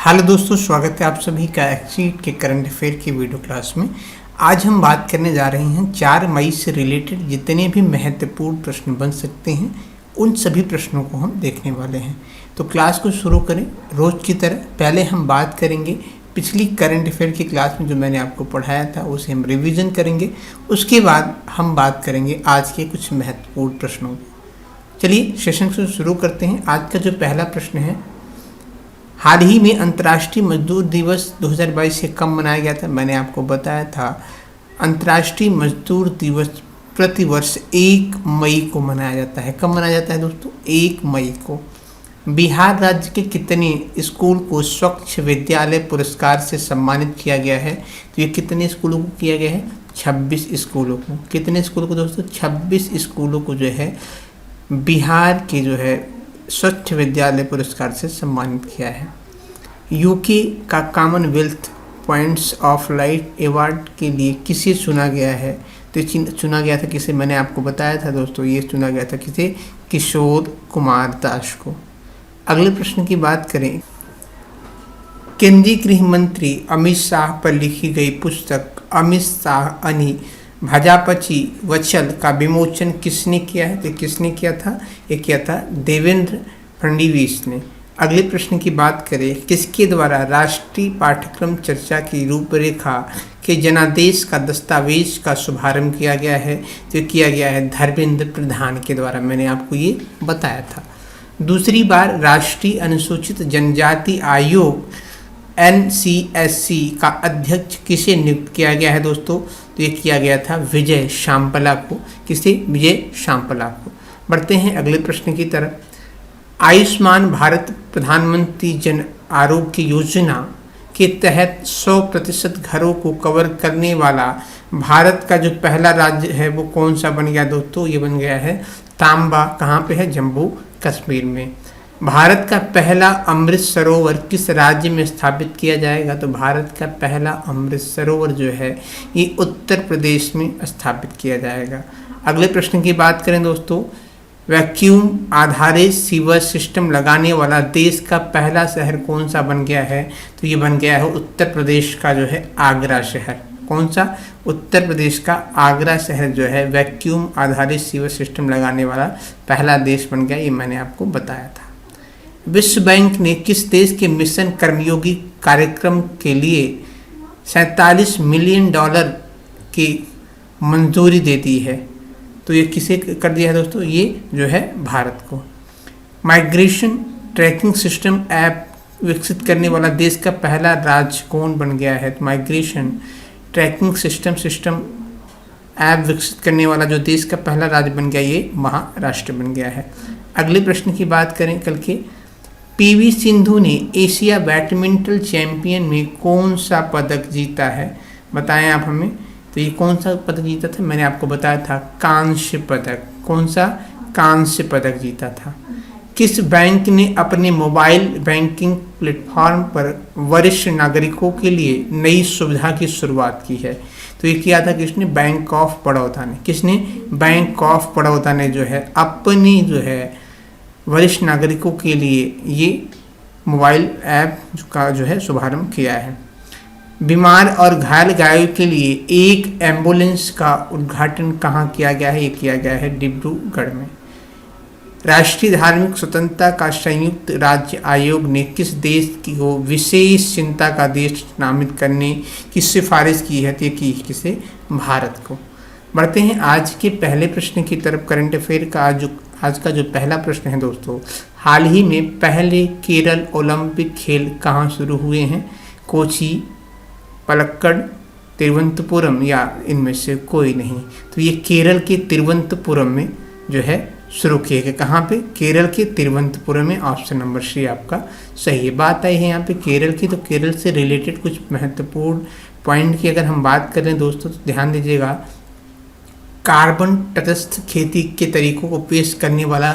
Hello दोस्तों, स्वागत है आप सभी का एक्सीट के करंट अफेयर की वीडियो क्लास में। आज हम बात करने जा रहे हैं 4 मई से रिलेटेड जितने भी महत्वपूर्ण प्रश्न बन सकते हैं उन सभी प्रश्नों को हम देखने वाले हैं। तो क्लास को शुरू करें। रोज़ की तरह पहले हम बात करेंगे पिछली करंट अफेयर की क्लास में जो मैंने आपको पढ़ाया था उसे हम रिवीजन करेंगे। उसके बाद हम बात करेंगे आज के कुछ महत्वपूर्ण प्रश्नों को। चलिए सेशन को शुरू करते हैं। आज का जो पहला प्रश्न है, हाल ही में अंतर्राष्ट्रीय मजदूर दिवस 2022 से कब मनाया गया था। मैंने आपको बताया था अंतर्राष्ट्रीय मजदूर दिवस प्रतिवर्ष 1 मई को मनाया जाता है। कब मनाया जाता है दोस्तों? 1 मई को। बिहार राज्य के कितने स्कूल को स्वच्छ विद्यालय पुरस्कार से सम्मानित किया गया है? तो ये कितने स्कूलों को किया गया है? 26 स्कूलों को। कितने स्कूलों को दोस्तों? 26 स्कूलों को जो है बिहार के जो है स्वच्छ विद्यालय पुरस्कार से सम्मानित किया है। यूके का Commonwealth points of light award के लिए किसे चुना गया है? तो चुना गया था किसे? मैंने आपको बताया था दोस्तों, ये चुना गया था किसे? किशोर कुमार दास को। अगले प्रश्न की बात करें, केंद्रीय गृह मंत्री अमित शाह पर लिखी गई पुस्तक अमित शाह अनि भाजपाची वचल का विमोचन किसने किया है? तो किसने किया था? ये किया था देवेंद्र फडणवीस ने। अगले प्रश्न की बात करें, किसके द्वारा राष्ट्रीय पाठ्यक्रम चर्चा की रूपरेखा के जनादेश का दस्तावेज का शुभारंभ किया गया है? तो किया गया है धर्मेंद्र प्रधान के द्वारा। मैंने आपको ये बताया था। दूसरी बार राष्ट्रीय अनुसूचित जनजाति आयोग NCSC का अध्यक्ष किसे नियुक्त किया गया है दोस्तों? तो ये किया गया था विजय शांपला को। किसे? विजय शांपला को। बढ़ते हैं अगले प्रश्न की तरफ। आयुष्मान भारत प्रधानमंत्री जन आरोग्य योजना के तहत 100% घरों को कवर करने वाला भारत का जो पहला राज्य है वो कौन सा बन गया दोस्तों? ये बन गया है तांबा। कहाँ पे है? जम्मू कश्मीर में। भारत का पहला अमृत सरोवर किस राज्य में स्थापित किया जाएगा? तो भारत का पहला अमृत सरोवर जो है ये उत्तर प्रदेश में स्थापित किया जाएगा। अगले प्रश्न की बात करें दोस्तों, वैक्यूम आधारित सीवर सिस्टम लगाने वाला देश का पहला शहर कौन सा बन गया है? तो ये बन गया है उत्तर प्रदेश का जो है आगरा शहर। कौन सा? उत्तर प्रदेश का आगरा शहर जो है वैक्यूम आधारित सीवर सिस्टम लगाने वाला पहला देश बन गया। ये मैंने आपको बताया था। विश्व बैंक ने किस देश के मिशन कर्मयोगी कार्यक्रम के लिए $47 मिलियन की मंजूरी दे दी है? तो ये किसे कर दिया है दोस्तों? ये जो है भारत को। माइग्रेशन ट्रैकिंग सिस्टम ऐप विकसित करने वाला देश का पहला राज्य कौन बन गया है? तो माइग्रेशन ट्रैकिंग सिस्टम ऐप विकसित करने वाला जो देश का पहला राज्य बन गया ये महाराष्ट्र बन गया है। अगले प्रश्न की बात करें, कल के PV सिंधु ने एशिया बैडमिंटन चैंपियन में कौन सा पदक जीता है? बताएं आप हमें। तो ये कौन सा पदक जीता था? मैंने आपको बताया था कांस्य पदक। कौन सा? कांस्य पदक जीता था। किस बैंक ने अपने मोबाइल बैंकिंग प्लेटफॉर्म पर वरिष्ठ नागरिकों के लिए नई सुविधा की शुरुआत की है? तो ये किया था किसने? बैंक ऑफ बड़ौदा ने। किसने? बैंक ऑफ बड़ौदा ने जो है अपनी जो है वरिष्ठ नागरिकों के लिए ये मोबाइल ऐप का जो है शुभारंभ किया है। बीमार और घायल गायों के लिए एक एम्बुलेंस का उद्घाटन कहाँ किया गया है? ये किया गया है डिब्रूगढ़ में। राष्ट्रीय धार्मिक स्वतंत्रता का संयुक्त राज्य आयोग ने किस देश को विशेष चिंता का देश नामित करने की सिफारिश की है? तो की किसे? भारत को। बढ़ते हैं आज के पहले प्रश्न की तरफ। करंट अफेयर का आज का जो पहला प्रश्न है दोस्तों, हाल ही में पहले केरल ओलंपिक खेल कहाँ शुरू हुए हैं? कोची, पलक्कड़, तिरुवनंतपुरम या इनमें से कोई नहीं? तो ये केरल के तिरुवनंतपुरम में जो है शुरू किए गए। कहाँ पे? केरल के तिरुवनंतपुरम में। ऑप्शन नंबर सी आपका सही है। बात आई है यहाँ पे केरल की, तो केरल से रिलेटेड कुछ महत्वपूर्ण पॉइंट की अगर हम बात करें दोस्तों तो ध्यान दीजिएगा। कार्बन तटस्थ खेती के तरीकों को पेश करने वाला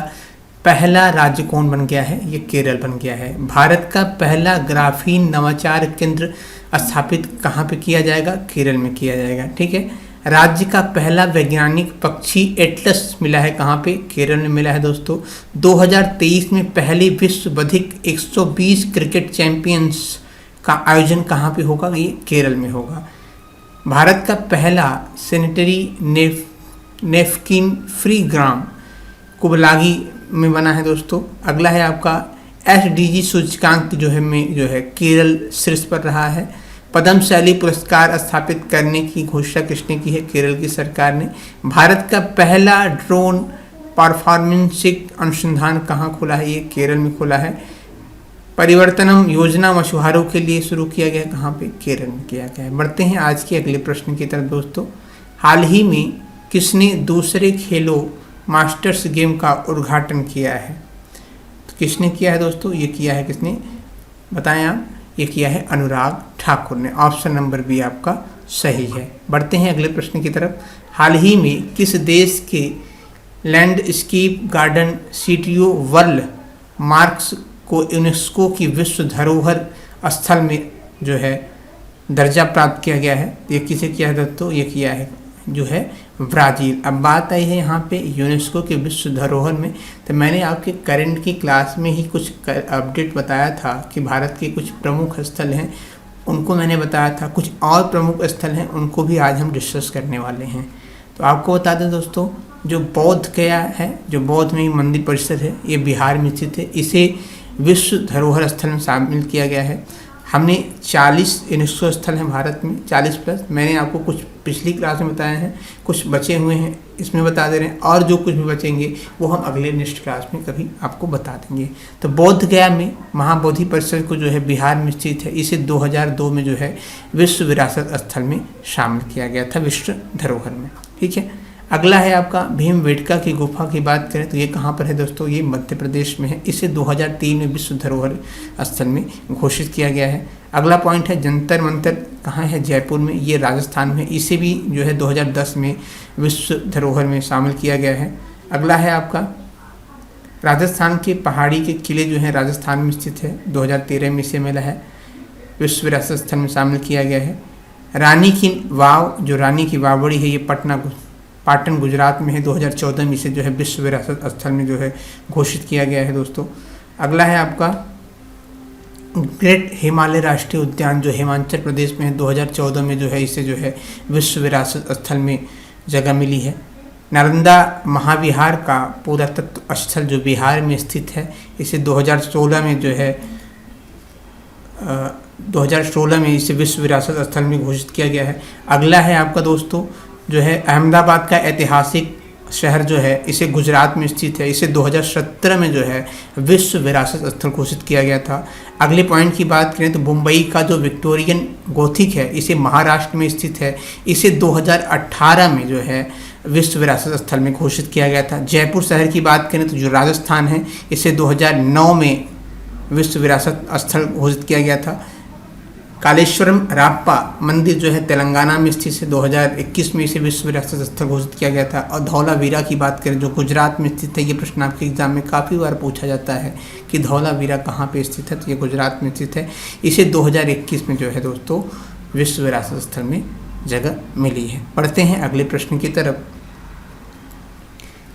पहला राज्य कौन बन गया है? ये केरल बन गया है। भारत का पहला ग्राफीन नवाचार केंद्र स्थापित कहाँ पे किया जाएगा? केरल में किया जाएगा। ठीक है। राज्य का पहला वैज्ञानिक पक्षी एटलस मिला है कहाँ पे? केरल में मिला है दोस्तों। 2023 में पहली विश्व बौद्धिक 120 क्रिकेट चैंपियंस का आयोजन कहाँ पे होगा? ये केरल में होगा। भारत का पहला सैनिटरी नेपकिन फ्री ग्राम कुबलागी में बना है दोस्तों। अगला है आपका SDG सूचकांक जो है केरल शीर्ष पर रहा है। पद्म शैली पुरस्कार स्थापित करने की घोषणा किसने की है? केरल की सरकार ने। भारत का पहला ड्रोन परफॉर्मेंसिक अनुसंधान कहाँ खुला है? ये केरल में खुला है। परिवर्तनम योजना मछुआरों के लिए शुरू किया गया, कहाँ पे? केरल में किया गया है। बढ़ते हैं आज के अगले प्रश्न की तरफ दोस्तों। हाल ही में किसने दूसरे खेलो मास्टर्स गेम का उद्घाटन किया है? तो किसने किया है दोस्तों? ये किया है किसने? बताएं आप। ये किया है अनुराग ठाकुर ने। ऑप्शन नंबर बी आपका सही है। बढ़ते हैं अगले प्रश्न की तरफ। हाल ही में किस देश के landscape garden CTO world marks को यूनेस्को की विश्व धरोहर स्थल में जो है दर्जा प्राप्त किया गया है? ये किसे किया है दोस्तों? ये किया है जो है ब्राज़ील। अब बात आई है यहाँ पे यूनेस्को के विश्व धरोहर में, तो मैंने आपके करंट की क्लास में ही कुछ अपडेट बताया था कि भारत के कुछ प्रमुख स्थल हैं, उनको मैंने बताया था। कुछ और प्रमुख स्थल हैं, उनको भी आज हम डिस्कस करने वाले हैं। तो आपको बता दें दोस्तों, जो बोध गया है, जो बौद्ध में मंदिर परिसर है, ये बिहार में स्थित है। इसे विश्व धरोहर स्थल में शामिल किया गया है। हमने 40 यूनेस्को स्थल हैं भारत में, 40 प्लस। मैंने आपको कुछ पिछली क्लास में बताए हैं, कुछ बचे हुए हैं इसमें बता दे रहे हैं, और जो कुछ भी बचेंगे वो हम अगले नेक्स्ट क्लास में कभी आपको बता देंगे। तो बोध गया में महाबोधि परिसर को जो है बिहार में स्थित है, इसे 2002 में जो है विश्व विरासत स्थल में शामिल किया गया था, विश्व धरोहर में। ठीक है। अगला है आपका भीमबेटका की गुफा की बात करें तो ये कहाँ पर है दोस्तों? ये मध्य प्रदेश में है। इसे 2003 में विश्व धरोहर स्थल में घोषित किया गया है। अगला पॉइंट है जंतर मंतर, कहाँ है? जयपुर में। ये राजस्थान में। इसे भी जो है 2010 में विश्व धरोहर में शामिल किया गया है। अगला है आपका राजस्थान के पहाड़ी के किले जो हैं राजस्थान में स्थित है, 2013 में इसे मिला है, विश्व विरासत स्थल में शामिल किया गया है। रानी की वाव, जो रानी की वावड़ी है, ये पाटन गुजरात में है। 2014 में इसे जो है विश्व विरासत स्थल में जो है घोषित किया गया है दोस्तों। अगला है आपका ग्रेट हिमालय राष्ट्रीय उद्यान, जो हिमाचल प्रदेश में है। 2014 में जो है इसे जो है विश्व विरासत स्थल में जगह मिली है। नालंदा महाविहार का पुरातत्व स्थल जो बिहार में स्थित है, इसे 2016 में जो है 2016 में इसे विश्व विरासत स्थल में घोषित किया गया है। अगला है आपका दोस्तों जो है अहमदाबाद का ऐतिहासिक शहर जो है, इसे गुजरात में स्थित है। इसे 2017 में जो है विश्व विरासत स्थल घोषित किया गया था। अगले पॉइंट की बात करें तो मुंबई का जो विक्टोरियन गोथिक है, इसे महाराष्ट्र में स्थित है। इसे 2018 में जो है विश्व विरासत स्थल में घोषित किया गया था। जयपुर शहर की बात करें तो जो राजस्थान है, इसे 2009 में विश्व विरासत स्थल घोषित किया गया था। कालेश्वरम राप्पा मंदिर जो है तेलंगाना में स्थित है, 2021 में इसे विश्व विरासत स्थल घोषित किया गया था। और धौलावीरा की बात करें जो गुजरात में स्थित है, ये प्रश्न आपके एग्जाम में काफ़ी बार पूछा जाता है कि धौलावीरा कहाँ पे स्थित है, तो ये गुजरात में स्थित है। इसे 2021 में जो है दोस्तों विश्व विरासत स्थल में जगह मिली है। पढ़ते हैं अगले प्रश्न की तरफ।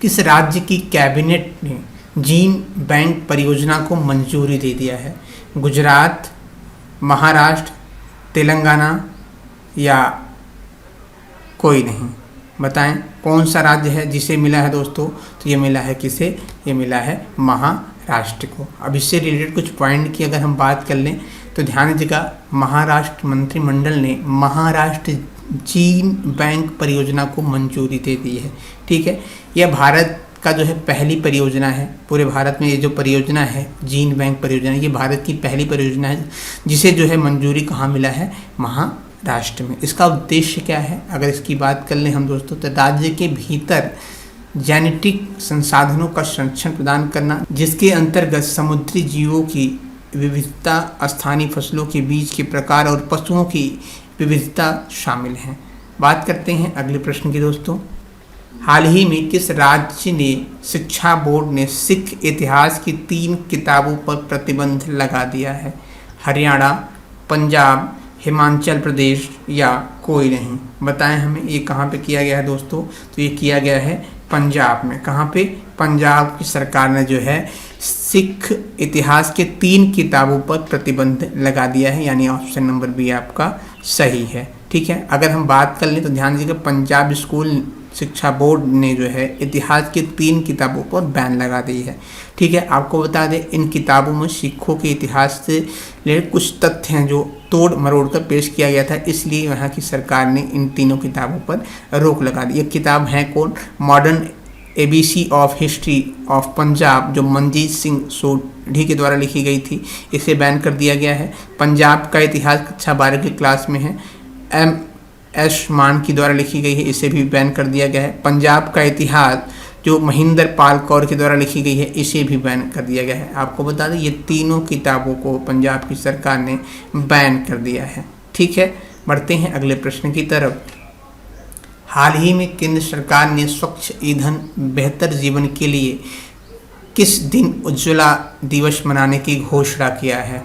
किस राज्य की कैबिनेट ने जीन बैंक परियोजना को मंजूरी दे दिया है? गुजरात, महाराष्ट्र, तेलंगाना या कोई नहीं? बताएं कौन सा राज्य है जिसे मिला है दोस्तों? तो ये मिला है किसे? ये मिला है महाराष्ट्र को। अब इससे रिलेटेड कुछ पॉइंट की अगर हम बात कर लें तो ध्यान दीजिएगा, महाराष्ट्र मंत्रिमंडल ने महाराष्ट्र जीन बैंक परियोजना को मंजूरी दे दी है। ठीक है, यह भारत का जो है पहली परियोजना है। पूरे भारत में ये जो परियोजना है जीन बैंक परियोजना, ये भारत की पहली परियोजना है जिसे जो है मंजूरी कहाँ मिला है? महाराष्ट्र में। इसका उद्देश्य क्या है अगर इसकी बात कर लें हम दोस्तों, तो राज्य के भीतर जेनेटिक संसाधनों का संरक्षण प्रदान करना, जिसके अंतर्गत समुद्री जीवों की विविधता, स्थानीय फसलों के बीज के प्रकार और पशुओं की विविधता शामिल हैं। बात करते हैं अगले प्रश्न की दोस्तों। हाल ही में किस राज्य ने शिक्षा बोर्ड ने सिख इतिहास की 3 किताबों पर प्रतिबंध लगा दिया है? हरियाणा, पंजाब, हिमाचल प्रदेश या कोई नहीं? बताएं हमें ये कहाँ पे किया गया है दोस्तों? तो ये किया गया है पंजाब में। कहाँ पे? पंजाब की सरकार ने जो है सिख इतिहास के 3 किताबों पर प्रतिबंध लगा दिया है, यानी ऑप्शन नंबर बी आपका सही है। ठीक है, अगर हम बात कर लें तो ध्यान दीजिएगा, पंजाब स्कूल शिक्षा बोर्ड ने जो है इतिहास की 3 किताबों पर बैन लगा दी है। ठीक है, आपको बता दें इन किताबों में सिखों के इतिहास से रिलेटेड कुछ तथ्य हैं जो तोड़ मरोड़ कर पेश किया गया था, इसलिए यहाँ की सरकार ने इन तीनों किताबों पर रोक लगा दी। ये किताब है कौन? Modern ABC of history of Punjab, जो मनजीत सिंह सोढ़ी के द्वारा लिखी गई थी, इसे बैन कर दिया गया है। पंजाब का इतिहास कक्षा 12 की क्लास में है, MS मान के द्वारा लिखी गई है, इसे भी बैन कर दिया गया है। पंजाब का इतिहास जो महेंद्र पाल कौर के द्वारा लिखी गई है, इसे भी बैन कर दिया गया है। आपको बता दें ये तीनों किताबों को पंजाब की सरकार ने बैन कर दिया है। ठीक है, बढ़ते हैं अगले प्रश्न की तरफ। हाल ही में केंद्र सरकार ने स्वच्छ ईंधन बेहतर जीवन के लिए किस दिन उज्ज्वला दिवस मनाने की घोषणा किया है?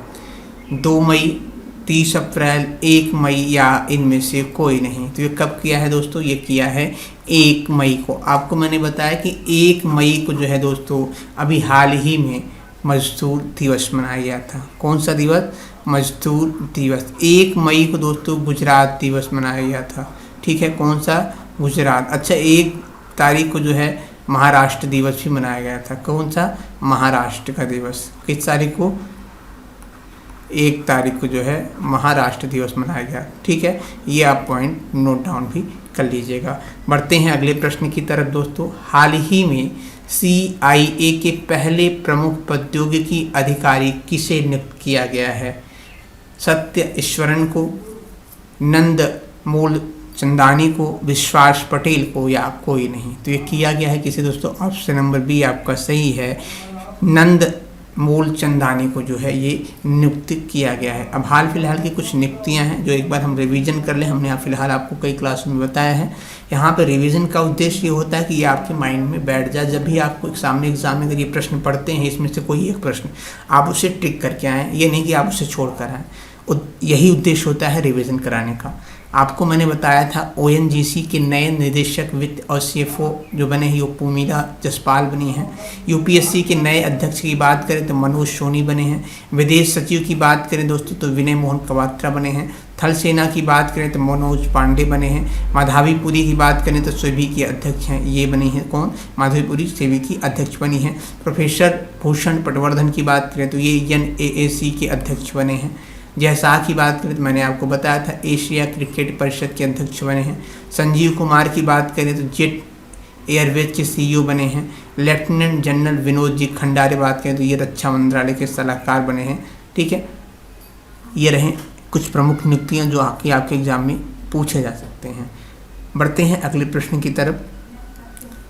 2 मई, 30 अप्रैल, 1 मई या इनमें से कोई नहीं? तो ये कब किया है दोस्तों? ये किया है 1 मई को। आपको मैंने बताया कि 1 मई को जो है दोस्तों अभी हाल ही में मजदूर दिवस मनाया गया था। कौन सा दिवस? मजदूर दिवस। 1 मई को दोस्तों गुजरात दिवस मनाया गया था। ठीक है, कौन सा? गुजरात। अच्छा, 1 तारीख को जो है महाराष्ट्र दिवस भी मनाया गया था। कौन सा? महाराष्ट्र का दिवस। किस तारीख को? 1 तारीख को जो है महाराष्ट्र दिवस मनाया गया। ठीक है, ये आप पॉइंट नोट डाउन भी कर लीजिएगा। बढ़ते हैं अगले प्रश्न की तरफ दोस्तों। हाल ही में CIA के पहले प्रमुख प्रौद्योगिकी अधिकारी किसे नियुक्त किया गया है? सत्य ईश्वरन को, नंद मूल चंदानी को, विश्वास पटेल को या कोई नहीं? तो ये किया गया है किसे दोस्तों? ऑप्शन नंबर बी आपका सही है, नंद मूल चंदानी को जो है ये नियुक्त किया गया है। अब हाल फिलहाल की कुछ नियुक्तियां हैं जो एक बार हम रिवीजन कर लें। हमने फिलहाल आपको कई क्लासों में बताया है। यहाँ पर रिवीजन का उद्देश्य ये होता है कि ये आपके माइंड में बैठ जाए। जब भी आपको सामने एग्जाम में अगर ये प्रश्न पढ़ते हैं, इसमें से कोई एक प्रश्न, आप उसे टिक करके आएँ, ये नहीं कि आप उसे छोड़ कर आएँ। यही उद्देश्य होता है रिवीजन कराने का। आपको मैंने बताया था ONGC के नए निदेशक वित्त और CFO जो बने हैं उर्मिला जसपाल बनी हैं। UPSC के नए अध्यक्ष की बात करें तो मनोज सोनी बने हैं। विदेश सचिव की बात करें दोस्तों तो विनय मोहन कवात्रा बने हैं। थल सेना की बात करें तो मनोज पांडे बने हैं। माधवीपुरी की बात करें तो सेबी की अध्यक्ष हैं, ये बनी हैं कौन? माधवीपुरी सेबी की अध्यक्ष बनी हैं। प्रोफेसर भूषण पटवर्धन की बात करें तो ये NAAC के अध्यक्ष बने हैं। जयशाह की बात करें तो मैंने आपको बताया था एशिया क्रिकेट परिषद के अध्यक्ष बने हैं। संजीव कुमार की बात करें तो जेट एयरवेज के CEO बने हैं। लेफ्टिनेंट जनरल विनोद जी खंडारे बात करें तो ये रक्षा मंत्रालय के सलाहकार बने हैं। ठीक है, ये रहे कुछ प्रमुख नियुक्तियां जो आपके एग्जाम में पूछे जा सकते हैं। बढ़ते हैं अगले प्रश्न की तरफ।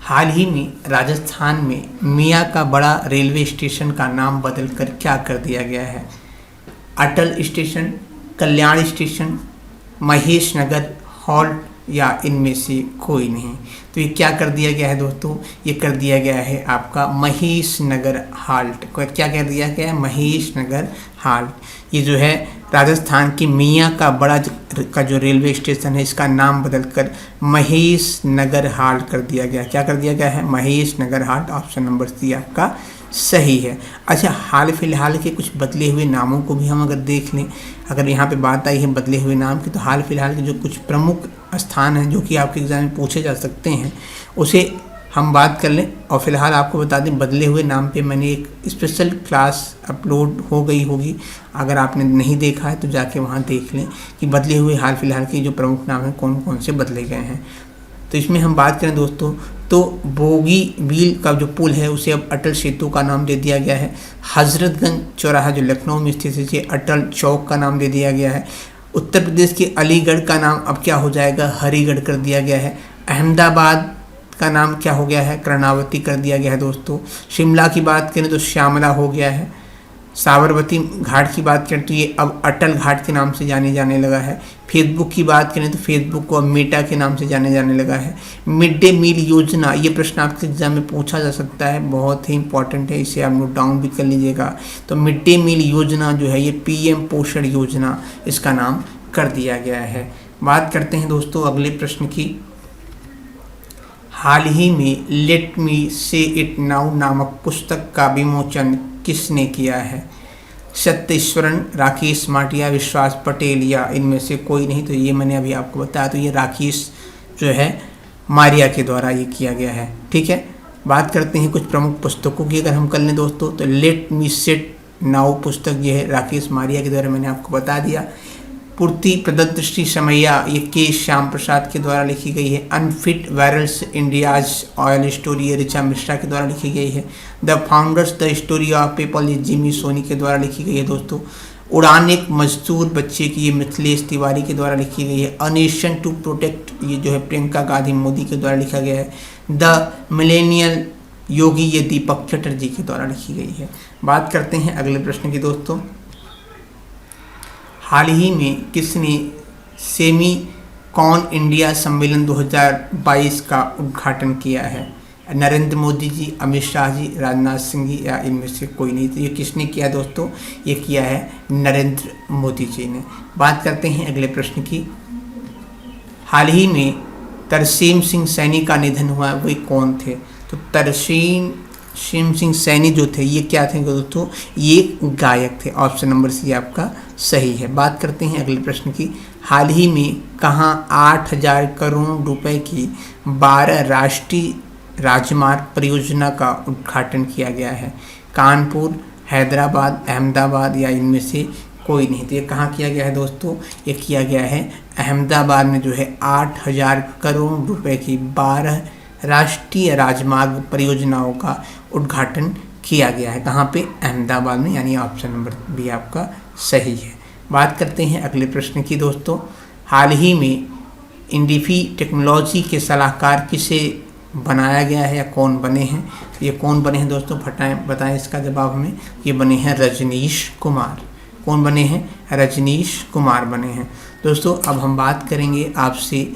हाल ही में राजस्थान में मियाँ का बड़ा रेलवे स्टेशन का नाम बदलकर क्या कर दिया गया है? अटल स्टेशन, कल्याण स्टेशन, महेश नगर हॉल्ट या इनमें से कोई नहीं? तो ये क्या कर दिया गया है दोस्तों? ये कर दिया गया है आपका महेश नगर हाल्ट। क्या कर दिया गया है? महेश नगर हाल्ट। ये जो है राजस्थान की मियाँ का बड़ा का जो रेलवे स्टेशन है, इसका नाम बदलकर महेश नगर हाल्ट कर दिया गया। क्या कर दिया गया है? महेश नगर हाल्ट। ऑप्शन नंबर सी आपका सही है। अच्छा, हाल फिलहाल के कुछ बदले हुए नामों को भी हम अगर देख लें, अगर यहाँ पे बात आई है बदले हुए नाम की, तो हाल फिलहाल के जो कुछ प्रमुख स्थान हैं जो कि आपके एग्जाम में पूछे जा सकते हैं, उसे हम बात कर लें। और फिलहाल आपको बता दें बदले हुए नाम पे मैंने एक स्पेशल क्लास अपलोड हो गई होगी, अगर आपने नहीं देखा है तो जाके वहाँ देख लें कि बदले हुए हाल फिलहाल के जो प्रमुख नाम हैं कौन कौन से बदले गए हैं। तो इसमें हम बात करें दोस्तों तो बोगी बील का जो पुल है उसे अब अटल सेतु का नाम दे दिया गया है। हजरतगंज चौराहा जो लखनऊ में स्थित है इसे अटल चौक का नाम दे दिया गया है। उत्तर प्रदेश के अलीगढ़ का नाम अब क्या हो जाएगा? हरिगढ़ कर दिया गया है। अहमदाबाद का नाम क्या हो गया है? कर्णावती कर दिया गया है दोस्तों। शिमला की बात करें तो श्यामला हो गया है। साबरमती घाट की बात करें तो ये अब अटल घाट के नाम से जाने लगा है। फेसबुक की बात करें तो फेसबुक को अब मेटा के नाम से जाने लगा है। मिड डे मील योजना, ये प्रश्न आपके एग्जाम में पूछा जा सकता है, बहुत ही इंपॉर्टेंट है, इसे आप नोट डाउन भी कर लीजिएगा। तो मिड डे मील योजना जो है ये PM पोषण योजना इसका नाम कर दिया गया है। बात करते हैं दोस्तों अगले प्रश्न की। हाल ही में लेट मी से इट नाउ नामक पुस्तक का विमोचन किसने किया है? सत्येश्वरन, राकेश माटिया, विश्वास पटेल या इनमें से कोई नहीं। तो ये मैंने अभी आपको बताया, तो ये राकेश जो है मारिया के द्वारा ये किया गया है। ठीक है, बात करते हैं कुछ प्रमुख पुस्तकों की अगर हम कर लें दोस्तों, तो लेट मी सिट नाउ पुस्तक ये है राकेश मारिया के द्वारा, मैंने आपको बता दिया। पूर्ति प्रदत्त श्री समैया ये के श्याम प्रसाद के द्वारा लिखी गई है। Unfit virals India's oil story ये ऋचा मिश्रा के द्वारा लिखी गई है। The founders the story of PayPal ये जिमी सोनी के द्वारा लिखी गई है दोस्तों। उड़ान एक मजदूर बच्चे की ये मिथिलेश तिवारी के द्वारा लिखी गई है। अ नेशन टू प्रोटेक्ट ये जो है प्रियंका गांधी मोदी के द्वारा लिखा गया है। द मिलेनियल योगी ये दीपक चटर्जी के द्वारा लिखी गई है। बात करते हैं अगले प्रश्न की दोस्तों। हाल ही में किसने सेमी कॉन इंडिया सम्मेलन 2022 का उद्घाटन किया है? नरेंद्र मोदी जी, अमित शाह जी, राजनाथ सिंह जी या इनमें से कोई नहीं। तो ये किसने किया दोस्तों? ये किया है नरेंद्र मोदी जी ने। बात करते हैं अगले प्रश्न की। हाल ही में तरसेम सिंह सैनी का निधन हुआ, वे कौन थे? तो तरसेम सिंह सैनी जो थे ये क्या थे दोस्तों? ये गायक थे। ऑप्शन नंबर सी आपका सही है। बात करते हैं अगले प्रश्न की। हाल ही में कहाँ 8,000 करोड़ रुपए की 12 राष्ट्रीय राजमार्ग परियोजना का उद्घाटन किया गया है? कानपुर, हैदराबाद, अहमदाबाद या इनमें से कोई नहीं। तो ये कहाँ किया गया है दोस्तों? ये किया गया है अहमदाबाद में जो है 8,000 करोड़ रुपए की 12 राष्ट्रीय राजमार्ग परियोजनाओं का उद्घाटन किया गया है। कहाँ पे? अहमदाबाद में, यानी ऑप्शन नंबर बी आपका सही है। बात करते हैं अगले प्रश्न की दोस्तों। हाल ही में इंडिफी टेक्नोलॉजी के सलाहकार किसे बनाया गया है या कौन बने हैं? ये कौन बने हैं दोस्तों? बताएं इसका जवाब हमें। ये बने हैं रजनीश कुमार। कौन बने हैं? रजनीश कुमार बने हैं दोस्तों। अब हम बात करेंगे आपसे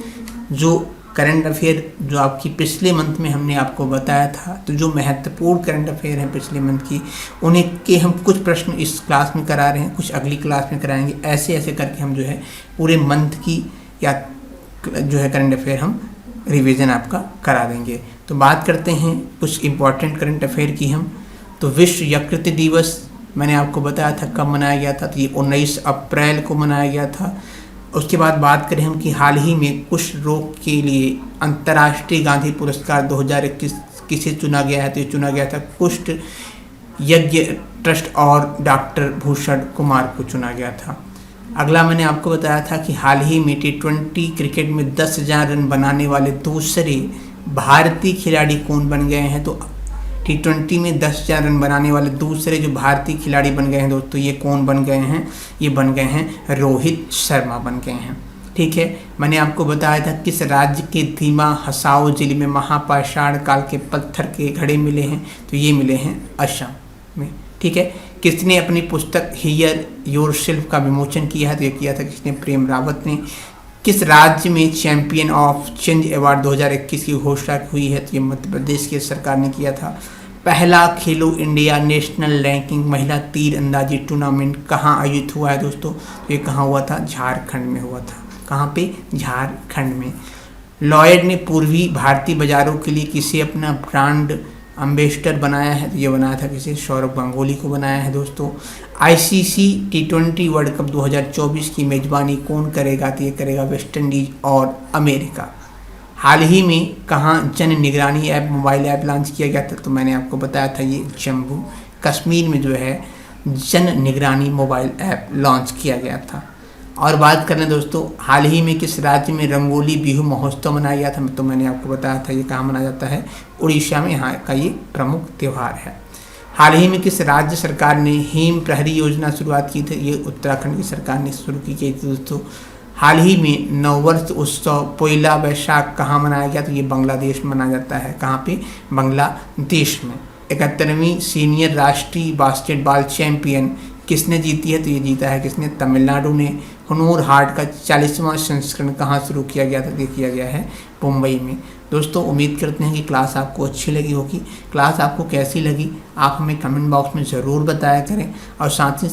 जो करंट अफेयर जो आपकी पिछले मंथ में हमने आपको बताया था, तो जो महत्वपूर्ण करंट अफेयर हैं पिछले मंथ की, उन्हें के हम कुछ प्रश्न इस क्लास में करा रहे हैं, कुछ अगली क्लास में कराएंगे। ऐसे ऐसे करके हम जो है पूरे मंथ की या जो है करंट अफेयर हम रिवीजन आपका करा देंगे। तो बात करते हैं कुछ इम्पॉर्टेंट करंट अफेयर की हम। तो विश्व यकृत दिवस मैंने आपको बताया था कब मनाया गया था, तो ये 19 अप्रैल को मनाया गया था। उसके बाद बात करें हम कि हाल ही में कुष्ठ रोग के लिए अंतर्राष्ट्रीय गांधी पुरस्कार 2021 किसे चुना गया है? तो ये चुना गया था कुष्ठ यज्ञ ट्रस्ट और डॉक्टर भूषण कुमार को चुना गया था। अगला मैंने आपको बताया था कि हाल ही में T20 क्रिकेट में 10,000 रन बनाने वाले दूसरे भारतीय खिलाड़ी कौन बन गए हैं? तो T20 में 10,000 रन बनाने वाले दूसरे जो भारतीय खिलाड़ी बन गए हैं दोस्तों, ये कौन बन गए हैं? ये बन गए हैं रोहित शर्मा बन गए हैं। ठीक है, मैंने आपको बताया था किस राज्य के धीमा हसाओ जिले में महापाषाण काल के पत्थर के घड़े मिले हैं? तो ये मिले हैं असम में। ठीक है, किसने अपनी पुस्तक हियर योरसेल्फ का विमोचन किया है? तो ये किया था किसने? प्रेम रावत ने। किस राज्य में चैंपियन ऑफ चेंज अवार्ड 2021 की घोषणा हुई है? तो ये मध्य प्रदेश की सरकार ने किया था। पहला खेलो इंडिया नेशनल रैंकिंग महिला तीर अंदाजी टूर्नामेंट कहाँ आयोजित हुआ है दोस्तों? तो ये कहाँ हुआ था? झारखंड में हुआ था। कहाँ पे? झारखंड में। लॉयड ने पूर्वी भारतीय बाजारों के लिए किसे अपना ब्रांड एम्बेसडर बनाया है? तो ये बनाया था किसे? सौरभ गांगुली को बनाया है दोस्तों। ICC T20 वर्ल्ड कप 2024 की मेजबानी कौन करेगा? तो ये करेगा वेस्ट इंडीज और अमेरिका। हाल ही में कहाँ जन निगरानी ऐप मोबाइल ऐप लॉन्च किया गया था? तो मैंने आपको बताया था ये जम्मू कश्मीर में जो है जन निगरानी मोबाइल ऐप लॉन्च किया गया था। और बात करें दोस्तों, हाल ही में किस राज्य में रंगोली बिहू महोत्सव मनाया गया था? तो मैंने आपको बताया था ये कहाँ मनाया जाता है? उड़ीसा में, यहाँ का ये प्रमुख त्यौहार है। हाल ही में किस राज्य सरकार ने हिम प्रहरी योजना शुरुआत की थी? ये उत्तराखंड की सरकार ने शुरू की गई थी दोस्तों। हाल ही में नववर्ष उत्सव पोइला बैसाख कहाँ मनाया गया? तो ये बांग्लादेश में मनाया जाता है। कहाँ पे? बांग्लादेश में। 71वीं सीनियर राष्ट्रीय बास्केटबॉल चैंपियन किसने जीती है? तो ये जीता है किसने? तमिलनाडु ने। हुनर हाट का 40वां संस्करण कहाँ शुरू किया गया था? ये किया गया है मुंबई में। दोस्तों उम्मीद करते हैं कि क्लास आपको अच्छी लगी होगी। क्लास आपको कैसी लगी आप हमें कमेंट बॉक्स में ज़रूर बताया करें और साथ ही साथ